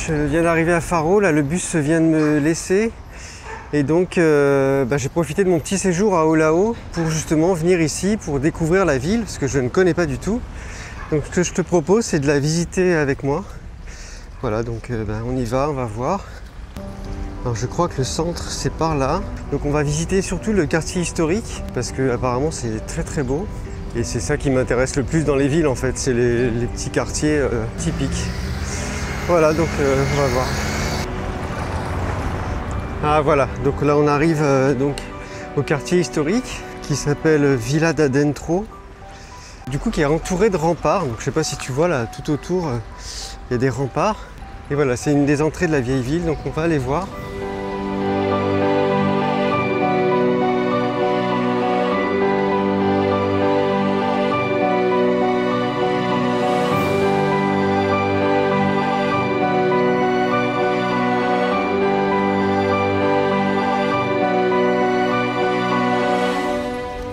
Je viens d'arriver à Faro, là le bus vient de me laisser. Et donc j'ai profité de mon petit séjour à Olao pour justement venir ici pour découvrir la ville, parce que je ne connais pas du tout. Donc ce que je te propose, c'est de la visiter avec moi. Voilà, donc on y va, on va voir. Alors je crois que le centre c'est par là. Donc on va visiter surtout le quartier historique, parce que apparemment c'est très très beau. Et c'est ça qui m'intéresse le plus dans les villes en fait, c'est les petits quartiers typiques. Voilà, donc on va voir. Ah voilà, donc là on arrive donc au quartier historique qui s'appelle Villa d'Adentro. Du coup qui est entouré de remparts, donc je sais pas si tu vois là tout autour il y a des remparts. Et voilà, c'est une des entrées de la vieille ville, donc on va aller voir.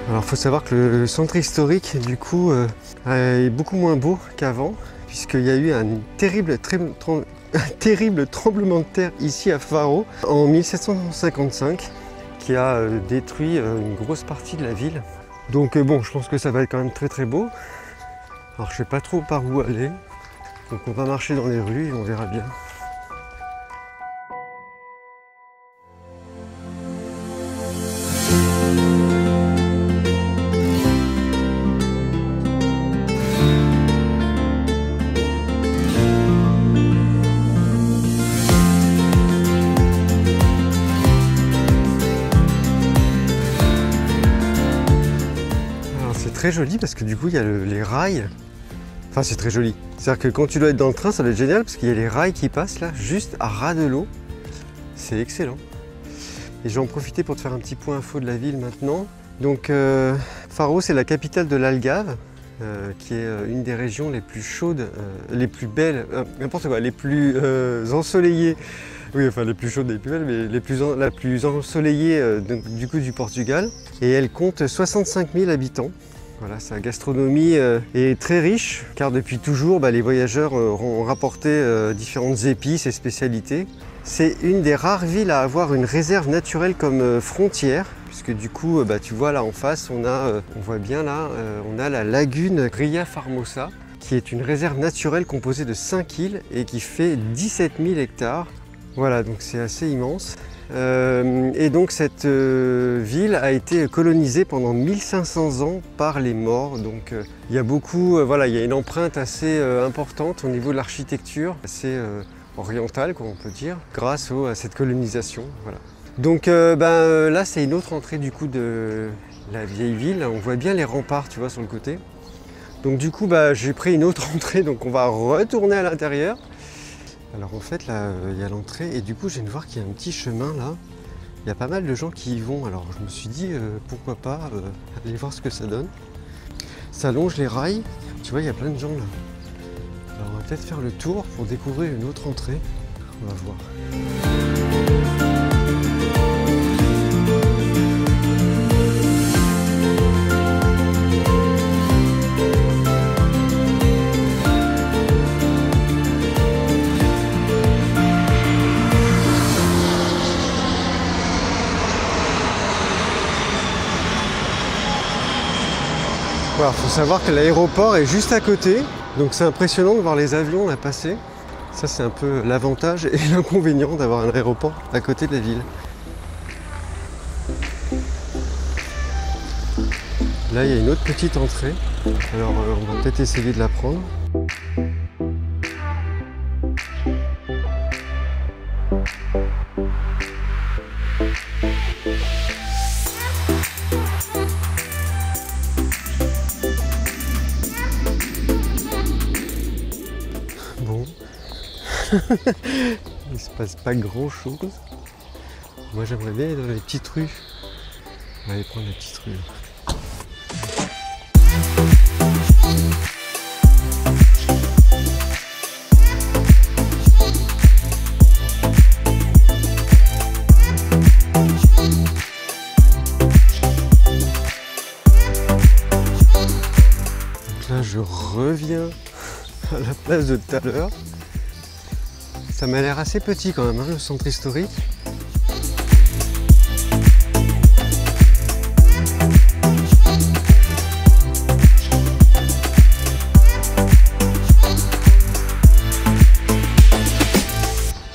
Alors il faut savoir que le centre historique du coup est beaucoup moins beau qu'avant, puisqu'il y a eu un terrible tremblement de terre ici à Faro en 1755 qui a détruit une grosse partie de la ville. Donc bon, je pense que ça va être quand même très très beau. Alors je sais pas trop par où aller, donc on va marcher dans les rues et on verra bien. Très joli parce que du coup il y a les rails, enfin c'est très joli, c'est-à-dire que quand tu dois être dans le train ça va être génial parce qu'il y a les rails qui passent là juste à ras de l'eau, c'est excellent. Et je vais en profiter pour te faire un petit point info de la ville maintenant. Donc Faro c'est la capitale de l'Algarve qui est une des régions les plus chaudes, les plus belles, n'importe quoi, les plus ensoleillées. Oui, enfin les plus chaudes et les plus belles, mais la plus ensoleillée du coup du Portugal. Et elle compte 65 000 habitants. Voilà, sa gastronomie est très riche, car depuis toujours, les voyageurs ont rapporté différentes épices et spécialités. C'est une des rares villes à avoir une réserve naturelle comme frontière, puisque du coup, tu vois là en face, on voit bien là, on a la lagune Ria Formosa, qui est une réserve naturelle composée de 5 îles et qui fait 17 000 hectares. Voilà, donc c'est assez immense. Et donc cette ville a été colonisée pendant 1500 ans par les Maures. Donc il y a beaucoup, il y a une empreinte assez importante au niveau de l'architecture, assez orientale, on peut dire, grâce à cette colonisation. Voilà. Donc là c'est une autre entrée du coup de la vieille ville. On voit bien les remparts, tu vois, sur le côté. Donc du coup j'ai pris une autre entrée, donc on va retourner à l'intérieur. Alors en fait là il y a l'entrée et du coup je viens de voir qu'il y a un petit chemin là. Il y a pas mal de gens qui y vont, alors je me suis dit pourquoi pas aller voir ce que ça donne. Ça longe les rails, tu vois il y a plein de gens là. Alors on va peut-être faire le tour pour découvrir une autre entrée. On va voir. Il faut savoir que l'aéroport est juste à côté, donc c'est impressionnant de voir les avions là passer. Ça c'est un peu l'avantage et l'inconvénient d'avoir un aéroport à côté de la ville. Là il y a une autre petite entrée, alors on va peut-être essayer de la prendre. Il se passe pas grand chose. Moi j'aimerais bien aller dans les petites rues. On va aller prendre la petite rue. Donc là je reviens à la place de tout à l'heure. Ça m'a l'air assez petit quand même, hein, le centre historique.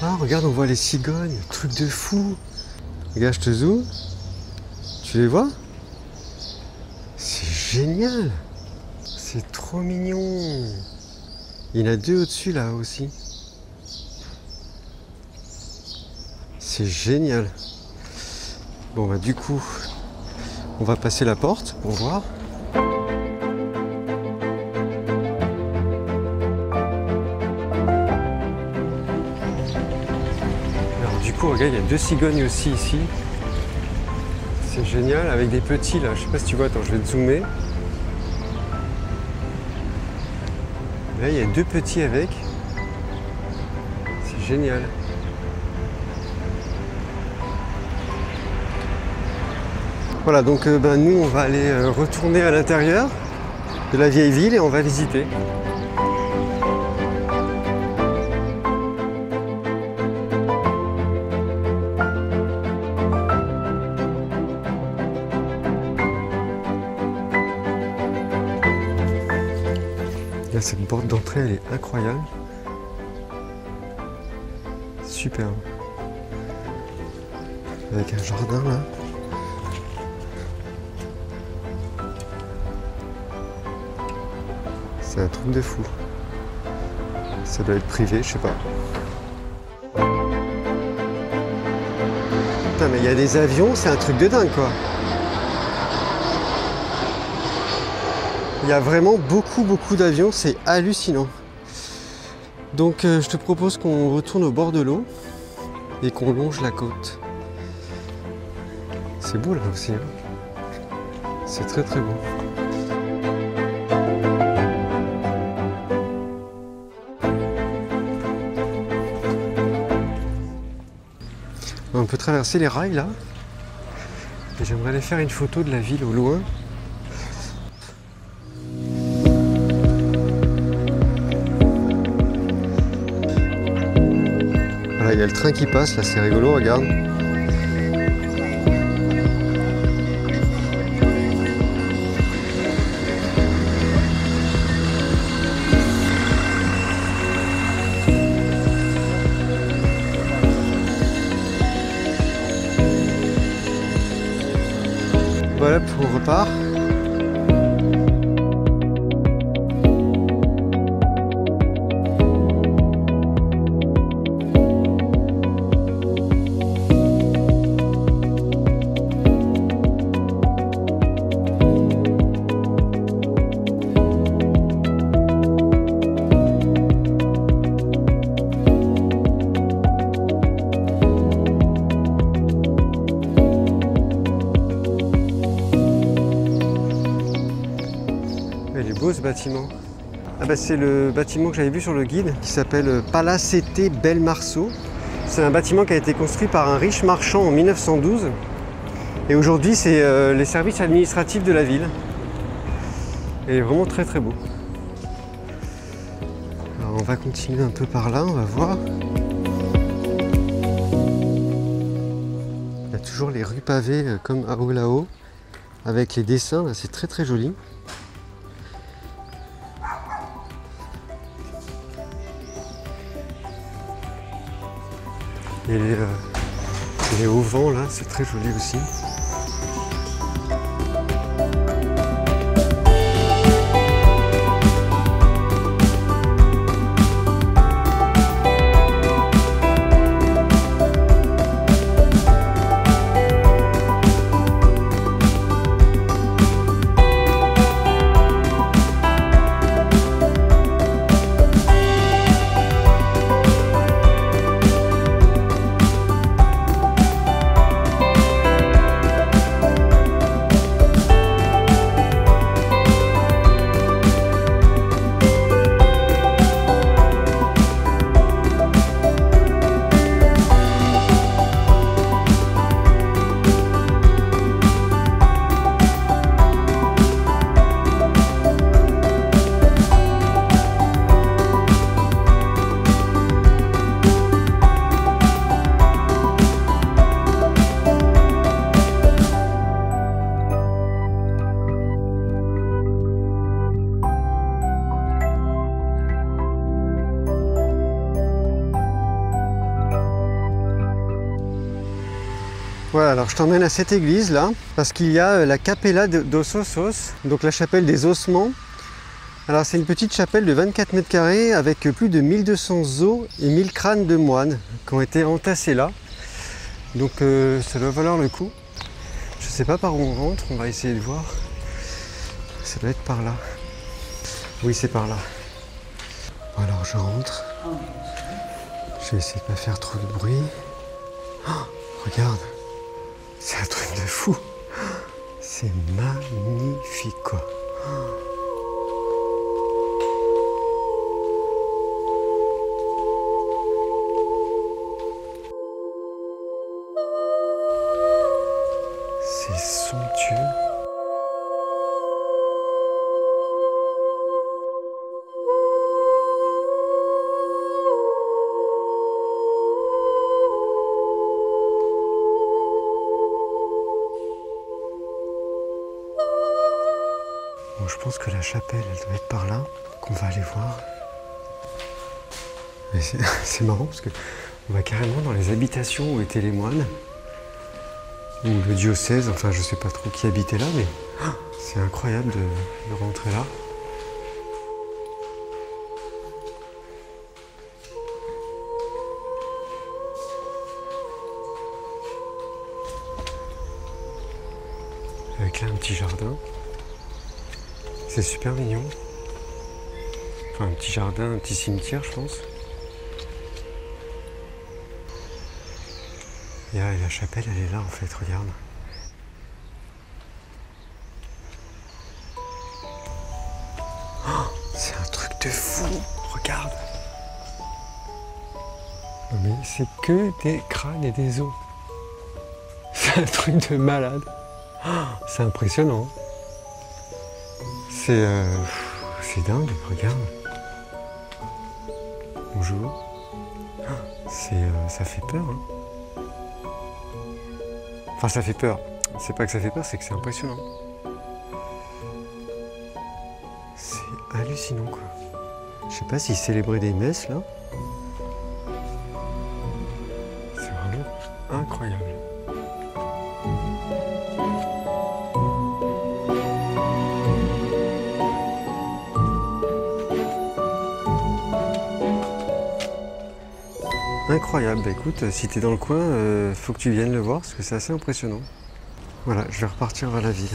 Ah, regarde, on voit les cigognes, truc de fou. Regarde, je te zoome. Tu les vois? C'est génial. C'est trop mignon. Il y en a deux au-dessus là aussi. C'est génial. Bon bah du coup, on va passer la porte pour voir. Alors du coup, regarde, il y a deux cigognes aussi ici. C'est génial, avec des petits là. Je sais pas si tu vois, attends, je vais te zoomer. Là, il y a deux petits avec. C'est génial. Voilà, donc nous, on va aller retourner à l'intérieur de la vieille ville et on va visiter. Là, cette porte d'entrée, elle est incroyable. Superbe. Avec un jardin là. C'est un truc de fou. Ça doit être privé, je sais pas. Putain, mais il y a des avions, c'est un truc de dingue quoi. Il y a vraiment beaucoup d'avions, c'est hallucinant. Donc je te propose qu'on retourne au bord de l'eau et qu'on longe la côte. C'est beau là aussi, hein. C'est très beau. On peut traverser les rails là. Et j'aimerais aller faire une photo de la ville au loin. Voilà, il y a le train qui passe, là c'est rigolo, regarde. Voilà, on repart. Il est beau ce bâtiment. Ah bah c'est le bâtiment que j'avais vu sur le guide qui s'appelle Palacete Belmarzo. C'est un bâtiment qui a été construit par un riche marchand en 1912 et aujourd'hui c'est les services administratifs de la ville. Il est vraiment très beau. Alors on va continuer un peu par là, on va voir. Il y a toujours les rues pavées comme à Olao avec les dessins, là c'est très joli. Et les auvents là, c'est très joli aussi. Voilà, alors je t'emmène à cette église là, parce qu'il y a la Capella dos Ossos, donc la chapelle des ossements. Alors c'est une petite chapelle de 24 mètres carrés avec plus de 1200 os et 1000 crânes de moines qui ont été entassés là. Donc ça doit valoir le coup. Je sais pas par où on rentre, on va essayer de voir. Ça doit être par là. Oui, c'est par là. Bon, alors je rentre. Je vais essayer de pas faire trop de bruit. Oh, regarde, c'est un truc de fou. C'est magnifique quoi. C'est somptueux. Bon, je pense que la chapelle, elle doit être par là, qu'on va aller voir. Mais c'est marrant parce que on va carrément dans les habitations où étaient les moines. Ou le diocèse, enfin je sais pas trop qui habitait là, mais c'est incroyable de rentrer là. Avec là un petit jardin. C'est super mignon. Enfin un petit jardin, un petit cimetière je pense. Et la chapelle, elle est là en fait, regarde. Oh, c'est un truc de fou, regarde. Non, mais c'est que des crânes et des os. C'est un truc de malade. Oh, c'est impressionnant. C'est dingue, regarde. Bonjour. Oh, ça fait peur, hein. Enfin, ça fait peur. C'est pas que ça fait peur, c'est que c'est impressionnant. C'est hallucinant, quoi. Je sais pas s'ils célébraient des messes, là. C'est vraiment incroyable. Incroyable, bah écoute, si t'es dans le coin, faut que tu viennes le voir parce que c'est assez impressionnant. Voilà, je vais repartir vers la ville.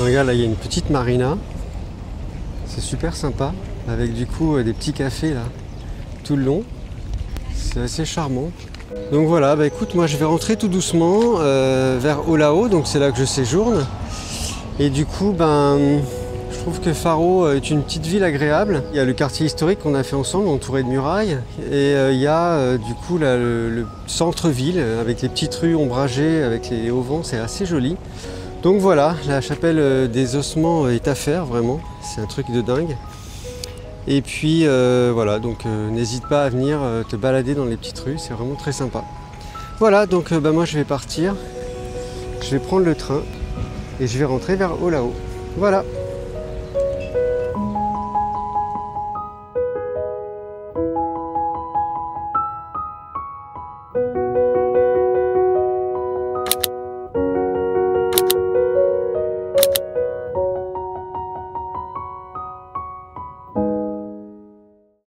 Regarde, là il y a une petite marina, c'est super sympa, avec du coup des petits cafés là, tout le long, c'est assez charmant. Donc voilà, bah écoute, moi je vais rentrer tout doucement vers Olao, donc c'est là que je séjourne. Et du coup, je trouve que Faro est une petite ville agréable. Il y a le quartier historique qu'on a fait ensemble, entouré de murailles. Et il y a du coup là, le centre-ville, avec les petites rues ombragées, avec les auvents, c'est assez joli. Donc voilà, la chapelle des ossements est à faire, vraiment. C'est un truc de dingue. Et puis voilà, donc n'hésite pas à venir te balader dans les petites rues, c'est vraiment très sympa. Voilà, donc moi je vais partir. Je vais prendre le train et je vais rentrer vers Olao. Voilà.